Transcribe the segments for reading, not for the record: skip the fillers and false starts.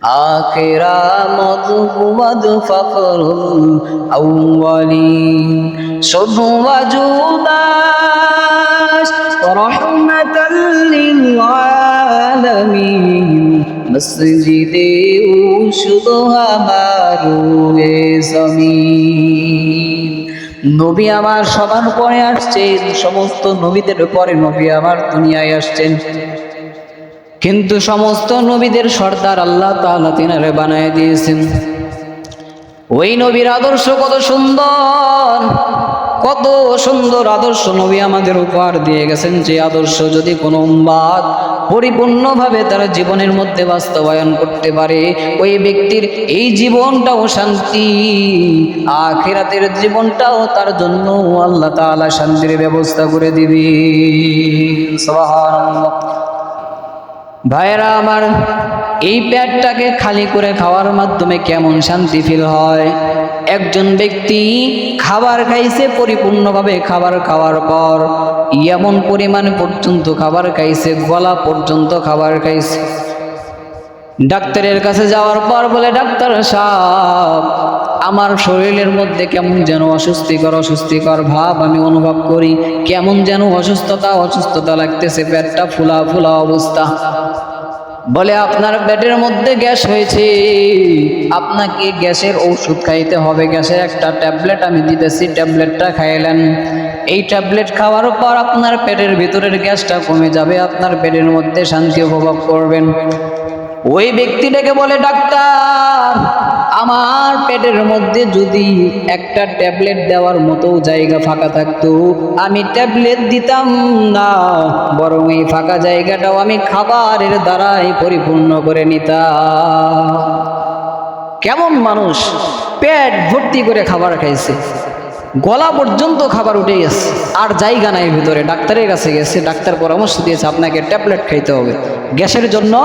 আখিরা মধুমদ ফখরুল আউয়ালিন শুধু ওয়াজুদাস রহমাতাল লিল আলামিন মসজিদে শুধু আমারুয়ে জমিন। নবী আমার সবার পরে আসছেন, সমস্ত নবীদের পরে নবী আমার দুনিয়ায় আসছেন, কিন্তু সমস্ত নবীদের সর্দার আল্লাহ তাআলা তিনারে বানায় দিয়েছেন। ওই নবীর আদর্শ কত সুন্দর, কত সুন্দর আদর্শ নবী আমাদের উপহার দিয়ে গেছেন। যে আদর্শ যদি কোনো উম্মাত পরিপূর্ণভাবে তার জীবনের মধ্যে বাস্তবায়ন করতে পারে, ওই ব্যক্তির এই জীবনটাও শান্তি, আখিরাতের জীবনটাও তার জন্য আল্লাহ তাআলা শান্তির ব্যবস্থা করে দিবে। সুবহানাল্লাহ। ভাইরা আমার, এই পেটটাকে খালি করে খাওয়ার মাধ্যমে কেমন শান্তি ফিল হয়। একজন ব্যক্তি খাবার খাইছে পরিপূর্ণভাবে, খাবার খাওয়ার পর এমন পরিমাণ পর্যন্ত খাবার খাইছে, গলা পর্যন্ত খাবার খাইছে। ডাক্তারের কাছে যাওয়ার পর বলে, ডাক্তার সাহেব, আমার শরীরের মধ্যে কেমন যেন অস্বস্তিকর ভাব আমি অনুভব করি, কেমন যেন অসুস্থতা লাগতেছে, পেটটা ফুলা ফুলা অবস্থা। বলে, আপনার পেটের মধ্যে গ্যাস হয়েছে, আপনাকে গ্যাসের ওষুধ খাইতে হবে। গ্যাসের একটা ট্যাবলেট আমি দিতেছি, ট্যাবলেটটা খাইলেন। এই ট্যাবলেট খাওয়ার পর আপনার পেটের ভিতরের গ্যাসটা কমে যাবে, আপনার পেটের মধ্যে শান্তি উপভোগ করবেন। ওই ব্যক্তিটাকে বলে, ডাক্তার, আমার পেটের মধ্যে যদি একটা ট্যাবলেট দেওয়ার মতো জায়গা ফাঁকা থাকতো, আমি ট্যাবলেট দিতাম না, বরং এই ফাঁকা জায়গাটাও আমি খাবারের দ্বারাই পরিপূর্ণ করে নিতাম। কেমন মানুষ, পেট ভর্তি করে খাবার খাইছে, গলা পর্যন্ত খাবার উঠে গেছে, আর জায়গা নাই ভিতরে। ডাক্তারের কাছে গেছে, ডাক্তার পরামর্শ দিয়েছে আপনাকে ট্যাবলেট খাইতে হবে, গ্যাসের জন্য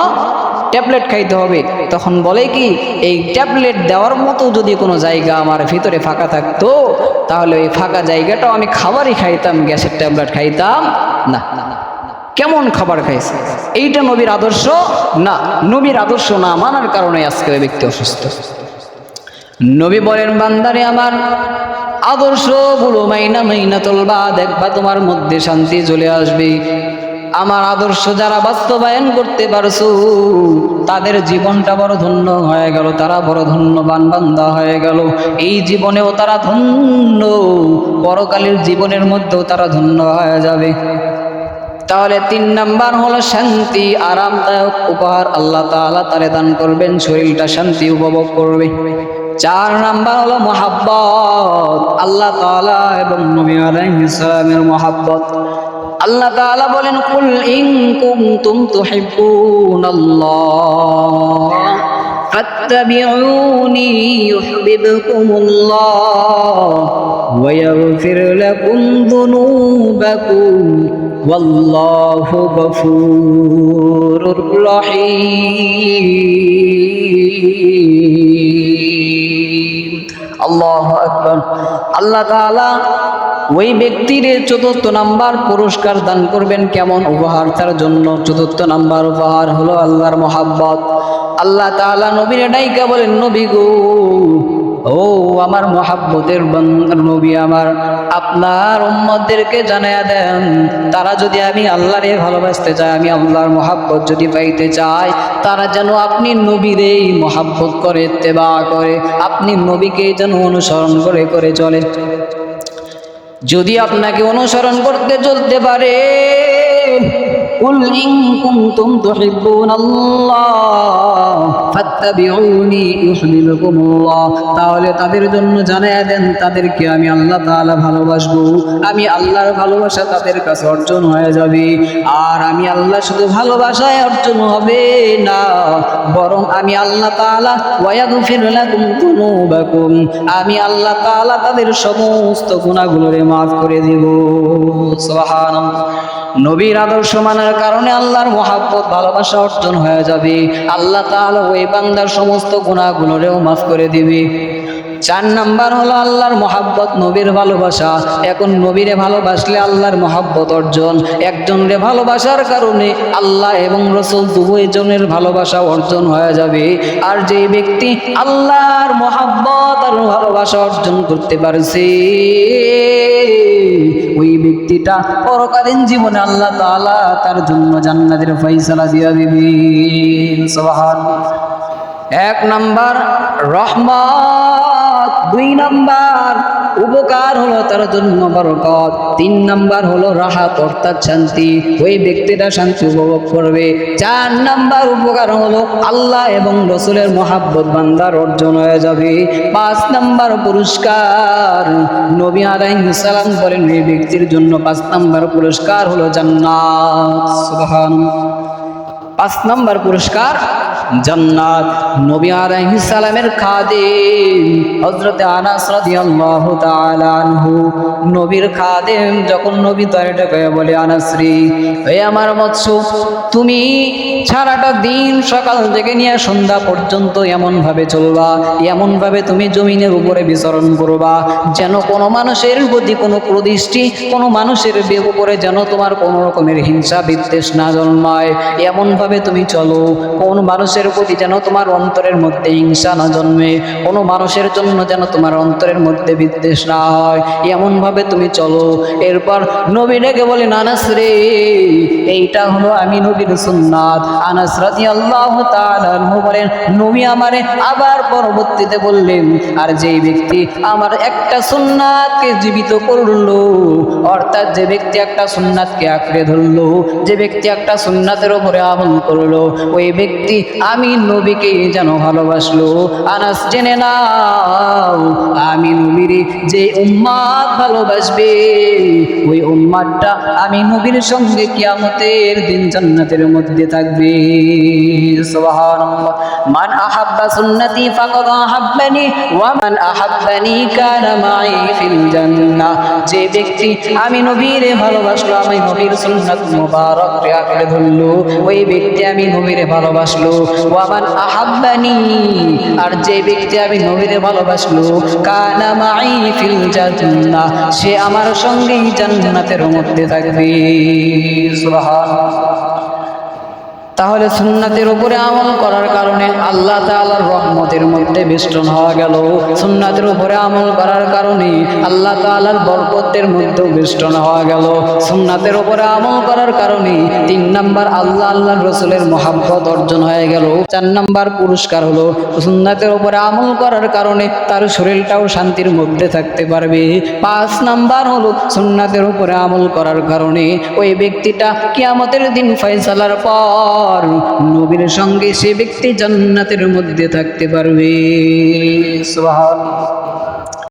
ট্যাবলেট খাইতে হবে। তখন বলে কি, এই ট্যাবলেট দেওয়ার মতো যদি কোনো জায়গা আমার ভিতরে ফাঁকা থাকতো, তাহলে ওই ফাঁকা জায়গাটাও আমি খাবারই খাইতাম, গ্যাসের ট্যাবলেট খাইতাম না। কেমন খাবার খাইছে? এইটা নবীর আদর্শ না। নবীর আদর্শ না মানার কারণে আজকে ওই ব্যক্তি অসুস্থ। নবী বলেন, বান্দারে আমার, আদর্শগুলো মাইনা চলবা, দেখবা তোমার মধ্যে শান্তি চলে আসবে। আমার আদর্শ যারা বাস্তবায়ন করতে পারছো, তাদের জীবনটা বড় ধন্য হয়ে গেল, তারা বড় ধন্যবান বান্দা হয়ে গেল। এই জীবনেও তারা ধন্য, পরকালের জীবনের মধ্যেও তারা ধন্য হয়ে যাবে। তাহলে 3 নাম্বার হলো শান্তি, আরামদায়ক উপহার আল্লাহ তাআলা তারে দান করবেন, শরীরটা শান্তি উপভোগ করবে। 4 নাম্বার হলো মহাব্বত, আল্লাহ তাআলা এবং নবী আলাইহিস সালামের মহাব্বত। আল্লাহ তাআলা বলেন, কুল ইন কুনতুম তুহিব্বুনাল্লাহ ফাত্তাবিউনি ইউহিব্বুকুমুল্লাহ ওয়া ইয়াগফির লাকুম যুনুবাকুম ওয়াল্লাহু গফুরুর রহিম। আল্লাহু আকবার। আল্লাহ তাআলা ওই ব্যক্তির 4th নাম্বার পুরস্কার দান করবেন। কেমন উপহার তার জন্য? 4th নাম্বার উপহার হলো আল্লাহর মহাব্বত। আল্লাহ তাআলা নবীর ডাইকা বলেন, নবী গো, ও আমার মহাব্বতের নবী আমার, আপনার উম্মতদেরকে জানায়া দেন, তারা যদি আমি আল্লাহরে ভালোবাসতে চায়, আমি আল্লাহর মহাব্বত যদি পাইতে চায়, তারা যেন আপনি নবীরে মহাব্বত করে, ইত্তেবা করে, আপনি নবীকে যেন অনুসরণ করে করে চলে। যদি আপনাকে অনুসরণ করতে চলতে পারে, কুল ইন কুনতুম তুহিব্বুনাল্লাহ ফাত্তাবিউনি ইউহিব্বুকুমুল্লাহ, তাহলে তাদের জন্য জানায়া দেন, তাদেরকে আমি আল্লাহ তাআলা ভালোবাসবো, আমি আল্লাহর ভালোবাসা তাদের কাছে অর্জন হয়ে যাবে। আর আমি আল্লাহ শুধু ভালোবাসায় অর্জন হবে না, বরং আমি আল্লাহ তাআলা ওয়া ইয়াগফির লাকুম যুনুবাকুম, আমি আল্লাহ তাআলা তাদের সমস্ত গুনাহগুলোরে মাফ করে দেব। সুবহানাল্লাহ। নবীর আদর্শ মানার কারণে আল্লাহর মহাব্বত, ভালোবাসা অর্জন হয়ে যাবে। আল্লাহ তাআলা ওই বান্দার সমস্ত গুনাহগুলোরেও মাফ করে দিবে। 4 নাম্বার হলো আল্লাহর মহাব্বত, নবীর ভালোবাসা। এখন নবীরে ভালোবাসলে আল্লাহর মহাব্বত অর্জন। একজনরে ভালোবাসার কারণে আল্লাহ এবং রসুল দুইজনের ভালোবাসা অর্জন হয়ে যাবে। আর যে ব্যক্তি আল্লাহর মহাব্বত আর ভালোবাসা অর্জন করতে পারছে, ওই ব্যক্তিটা পরকালীন জীবনে আল্লাহ তাআলা তার জন্য জান্নাতের ফয়সালা দিয়ে দিবেন। সুবহানাল্লাহ। 1 নাম্বার রহমত, 2 নাম্বার উপকার হলো তার জন্য বরকত, 3 নাম্বার হলো রাহাত অর্থাৎ শান্তি, ওই ব্যক্তিটা শান্তি উপভোগ করবে। 4 নাম্বার উপকার হলো আল্লাহ এবং রসুলের মহাব্বত বান্দার অর্জন হয়ে যাবে। 5 নাম্বার পুরস্কার, নবী আলাইহিস সালাম বলেন এই ব্যক্তির জন্য 5 নাম্বার পুরস্কার হলো জান্নাত। সুবহানাল্লাহ। 5 নাম্বার পুরস্কার জান্নাত। নবী আলাইহিস সালামের খাদেম হযরত আনাস রাদিয়াল্লাহু তাআলা আনহু, নবীর খাদেম যখন নবী তারে কয়ে বলে, আনাস রে, হে আমার বৎস, তুমি সারাটা দিন সকাল থেকে নিয়ে সন্ধ্যা পর্যন্ত এমন ভাবে চলবা, এমন ভাবে তুমি জমিনের উপরে বিচরণ করবা যেন কোনো মানুষের প্রতি কোনো প্রদৃষ্টি, কোনো মানুষের উপরে যেন তোমার কোনো রকমের হিংসা বিদ্বেষ না জন্মায়। এমন ভাবে তুমি চলো কোন মানুষের প্রতি যেন তোমার অন্তরের মধ্যে হিংসা না জন্মে, কোনো মানুষের জন্য যেন তোমার অন্তরের মধ্যে বিদ্বেষ না হয়, এমন ভাবে তুমি চলো। এরপর নবী ডেকে বলেন, আনাস রে, এইটা হলো আমি নবীর সুন্নাত। আনাস রাদিয়াল্লাহু তাআলা আনহু বলেন, নবী আমারে আবার পরবর্তীতে বললেন, আর যেই ব্যক্তি আমার একটা সুন্নাতকে জীবিত করলো, অর্থাৎ যে ব্যক্তি একটা সুন্নাতকে আঁকড়ে ধরলো, যে ব্যক্তি একটা সুন্নাতের উপরে আমল করলো, ওই ব্যক্তি আমি নবীকে যেন ভালোবাসলো। আনাস জেনে নাও, আমি নবীর যে উম্মাত ভালোবাসবে, ওই উম্মাতটা আমি নবীর সঙ্গে কিয়ামতের দিন জান্নাতের মধ্যে থাকবে। সুবহানাল্লাহ। মান আহাব্বা সুন্নতি ফাকাদ আহাব্বানি ওয়া মান আহাব্বানি কানা মাই ফিল জান্নাহ। যে ব্যক্তি আমি নবীরে ভালোবাসলো, আমি নবীর সুন্নাত মুবারককে আঁকড়ে ধরলো, ওই ব্যক্তি আমি নবীরে ভালোবাসলো। ওয়া মান আহাব্বানি, আর যে ব্যক্তি আমি নবীরে ভালোবাসলো, কানা মাই ফিল জান্নাহ, সে আমার সঙ্গেই জান্নাতের মধ্যে থাকবে। সুবহানাল্লাহ। তাহলে সুন্নাতের উপরে আমল করার কারণে আল্লাহ তাআলার রহমতের মধ্যে বেষ্টন হওয়া গেল। সুন্নাতের উপরে আমল করার কারণে আল্লাহ তাআলার বরকতের মধ্যে বেষ্টন হওয়া গেল। সুন্নাতের উপরে আমল করার কারণে 3 নাম্বার আল্লাহর রসুলের মহাব্বত অর্জন হয়ে গেল। 4 নাম্বার পুরস্কার হলো সুন্নাতের উপরে আমল করার কারণে তার শরীরটাও শান্তির মধ্যে থাকতে পারবে। 5 নাম্বার হলো সুন্নাতের উপরে আমল করার কারণে ওই ব্যক্তিটা কিয়ামতের দিন ফয়সালার পর নবীর সঙ্গে সে ব্যক্তি জান্নাতের মধ্যে থাকতে পারবে। সুবহানাল্লাহ।